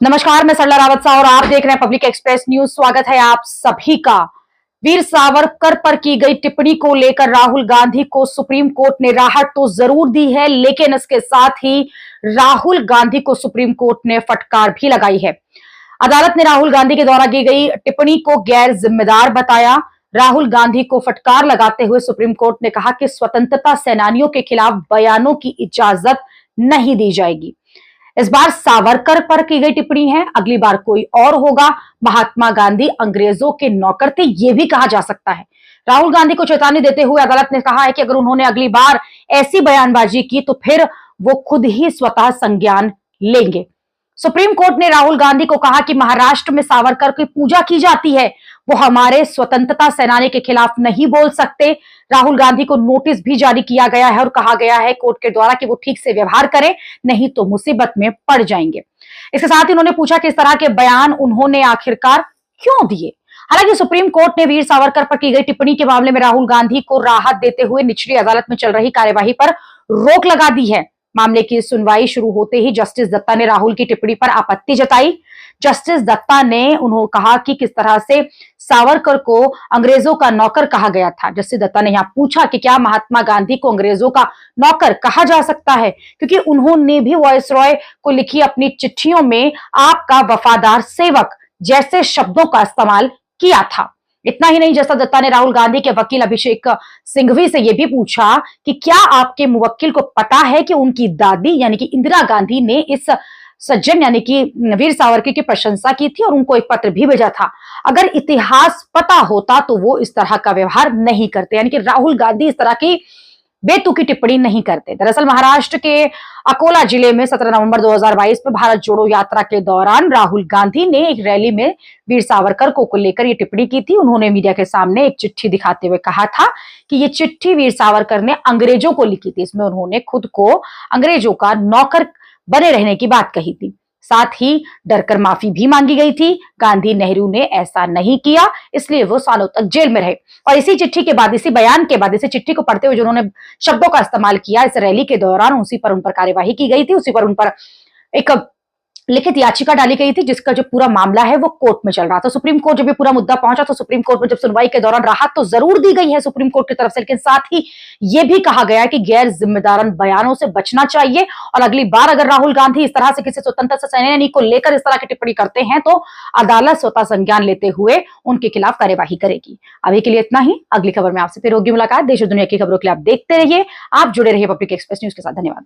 नमस्कार, मैं सरला रावत सा और आप देख रहे हैं पब्लिक एक्सप्रेस न्यूज। स्वागत है आप सभी का। वीर सावरकर पर की गई टिप्पणी को लेकर राहुल गांधी को सुप्रीम कोर्ट ने राहत तो जरूर दी है, लेकिन इसके साथ ही राहुल गांधी को सुप्रीम कोर्ट ने फटकार भी लगाई है। अदालत ने राहुल गांधी के द्वारा की गई टिप्पणी को गैर जिम्मेदार बताया। राहुल गांधी को फटकार लगाते हुए सुप्रीम कोर्ट ने कहा कि स्वतंत्रता सेनानियों के खिलाफ बयानों की इजाजत नहीं दी जाएगी। इस बार सावरकर पर की गई टिप्पणी है, अगली बार कोई और होगा। महात्मा गांधी अंग्रेजों के नौकर थे, यह भी कहा जा सकता है। राहुल गांधी को चेतावनी देते हुए अदालत ने कहा है कि अगर उन्होंने अगली बार ऐसी बयानबाजी की तो फिर वो खुद ही स्वतः संज्ञान लेंगे। सुप्रीम कोर्ट ने राहुल गांधी को कहा कि महाराष्ट्र में सावरकर की पूजा की जाती है, वो हमारे स्वतंत्रता सेनानी के खिलाफ नहीं बोल सकते। राहुल गांधी को नोटिस भी जारी किया गया है और कहा गया है कोर्ट के द्वारा कि वो ठीक से व्यवहार करें, नहीं तो मुसीबत में पड़ जाएंगे। इसके साथ ही उन्होंने पूछा कि इस तरह के बयान उन्होंने आखिरकार क्यों दिए। हालांकि सुप्रीम कोर्ट ने वीर सावरकर पर की गई टिप्पणी के मामले में राहुल गांधी को राहत देते हुए निचली अदालत में चल रही कार्यवाही पर रोक लगा दी है। मामले की सुनवाई शुरू होते ही जस्टिस दत्ता ने राहुल की टिप्पणी पर आपत्ति जताई। जस्टिस दत्ता ने उन्होंने कहा कि किस तरह से सावरकर को अंग्रेजों का नौकर कहा गया था। जस्टिस दत्ता ने यहां पूछा कि क्या महात्मा गांधी को अंग्रेजों का नौकर कहा जा सकता है, क्योंकि उन्होंने भी वायसरॉय को लिखी अपनी चिट्ठियों में आपका वफादार सेवक जैसे शब्दों का इस्तेमाल किया था। इतना ही नहीं, जस्टिस दत्ता ने राहुल गांधी के वकील अभिषेक सिंघवी से यह भी पूछा कि क्या आपके मुवक्किल को पता है कि उनकी दादी यानी कि इंदिरा गांधी ने इस सज्जन यानी कि वीर सावरकर की प्रशंसा की थी और उनको एक पत्र भी भेजा था। अगर इतिहास पता होता तो वो इस तरह का व्यवहार नहीं करते, यानी कि राहुल गांधी इस तरह की बेतुकी टिप्पणी नहीं करते। दरअसल महाराष्ट्र के अकोला जिले में 17 नवंबर 2022 में भारत जोड़ो यात्रा के दौरान राहुल गांधी ने एक रैली में वीर सावरकर को लेकर ये टिप्पणी की थी। उन्होंने मीडिया के सामने एक चिट्ठी दिखाते हुए कहा था कि ये चिट्ठी वीर सावरकर ने अंग्रेजों को लिखी थी। इसमें उन्होंने खुद को अंग्रेजों का नौकर बने रहने की बात कही थी। साथ ही डरकर माफी भी मांगी गई थी। गांधी नेहरू ने ऐसा नहीं किया, इसलिए वो सालों तक जेल में रहे। और इसी चिट्ठी के बाद, इसी बयान के बाद, इसी चिट्ठी को पढ़ते हुए जो उन्होंने शब्दों का इस्तेमाल किया इस रैली के दौरान, उसी पर उन पर कार्यवाही की गई थी। उसी पर उन पर एक लिखित याचिका डाली गई थी, जिसका जो पूरा मामला है वो कोर्ट में चल रहा था। सुप्रीम कोर्ट जब ये पूरा मुद्दा पहुंचा तो सुप्रीम कोर्ट में जब सुनवाई के दौरान राहत तो जरूर दी गई है सुप्रीम कोर्ट की तरफ से, लेकिन साथ ही ये भी कहा गया है कि गैर जिम्मेदार बयानों से बचना चाहिए और अगली बार अगर राहुल गांधी इस तरह से किसी स्वतंत्रता सेनानी को लेकर इस तरह की टिप्पणी करते हैं तो अदालत स्वतः संज्ञान लेते हुए उनके खिलाफ कार्यवाही करेगी। अभी के लिए इतना ही। अगली खबर में आपसे फिर होगी मुलाकात। देश और दुनिया की खबरों के लिए आप देखते रहिए, आप जुड़े रहिए पब्लिक एक्सप्रेस न्यूज के साथ। धन्यवाद।